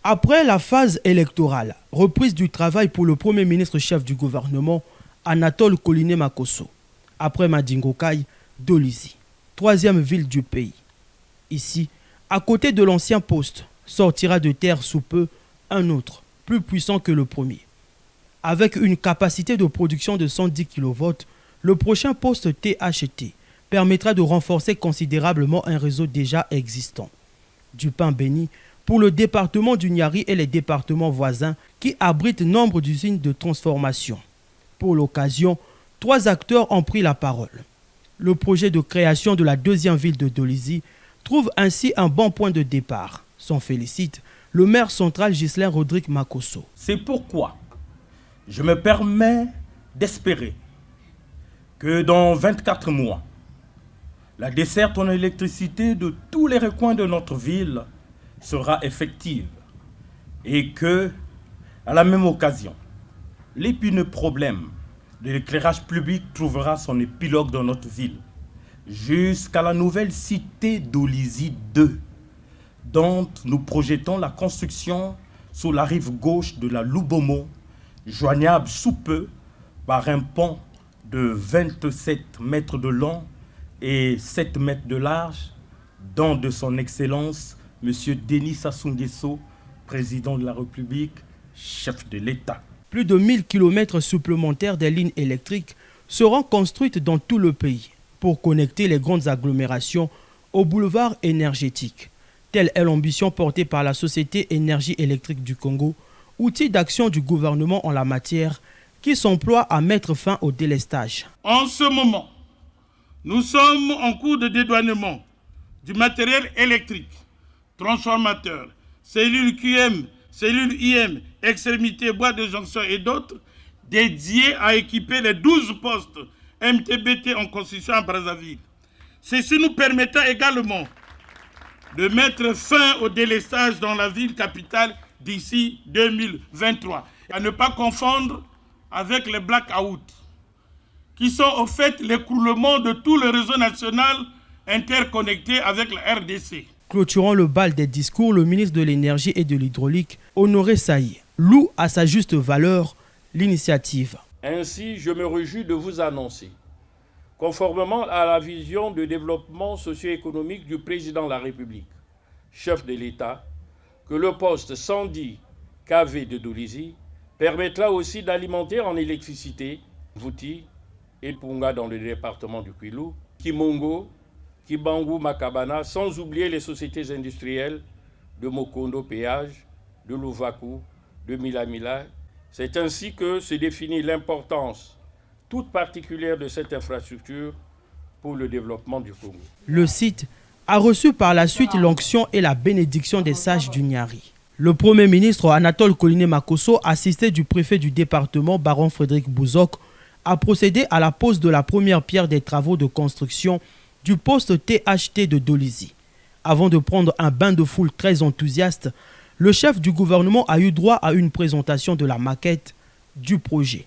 Après la phase électorale, reprise du travail pour le Premier ministre chef du gouvernement, Anatole Koliné Makosso. Après Madingokai, Dolizy, troisième ville du pays. Ici, à côté de l'ancien poste, sortira de terre sous peu un autre, plus puissant que le premier. Avec une capacité de production de 110 kV, le prochain poste THT permettra de renforcer considérablement un réseau déjà existant. Du pain béni pour le département du Niari et les départements voisins qui abritent nombre d'usines de transformation. Pour l'occasion, 3 acteurs ont pris la parole. Le projet de création de la deuxième ville de Dolizy trouve ainsi un bon point de départ. S'en félicite le maire central Ghislain Rodrigue Makosso. C'est pourquoi je me permets d'espérer que dans 24 mois, la desserte en électricité de tous les recoins de notre ville sera effective et que, à la même occasion, l'épineux problème de l'éclairage public trouvera son épilogue dans notre ville, jusqu'à la nouvelle cité Dolizy 2, dont nous projetons la construction sur la rive gauche de la Lubomo, joignable sous peu par un pont de 27 mètres de long et 7 mètres de large, don de son Excellence, M. Denis Sassou Nguesso, président de la République, chef de l'État. Plus de 1000 km supplémentaires des lignes électriques seront construites dans tout le pays pour connecter les grandes agglomérations au boulevard énergétique. Telle est l'ambition portée par la Société Énergie électrique du Congo, outil d'action du gouvernement en la matière qui s'emploie à mettre fin au délestage. En ce moment, nous sommes en cours de dédouanement du matériel électrique, transformateurs, cellules QM, cellules IM, extrémités, boîtes de jonction et d'autres, dédiés à équiper les 12 postes MTBT en construction à Brazzaville. Ceci nous permettra également de mettre fin au délestage dans la ville capitale d'ici 2023. À ne pas confondre avec les blackouts, qui sont au fait l'écroulement de tout le réseau national interconnecté avec la RDC. Clôturant le bal des discours, le ministre de l'Énergie et de l'Hydraulique, Honoré Saï, loue à sa juste valeur l'initiative. Ainsi, je me réjouis de vous annoncer, conformément à la vision de développement socio-économique du président de la République, chef de l'État, que le poste 110 kV de Dolizy permettra aussi d'alimenter en électricité Vouti et Punga dans le département du Kwilu, Kimongo, Kibangu, Makabana, sans oublier les sociétés industrielles de Mokondo Péage, de Louvakou, de Milamila. C'est ainsi que se définit l'importance toute particulière de cette infrastructure pour le développement du Congo. Le site a reçu par la suite l'onction et la bénédiction des sages du Niari. Le Premier ministre Anatole Koliné Makosso, assisté du préfet du département, baron Frédéric Bouzok, a procédé à la pose de la première pierre des travaux de construction du poste THT de Dolizy. Avant de prendre un bain de foule très enthousiaste, le chef du gouvernement a eu droit à une présentation de la maquette du projet.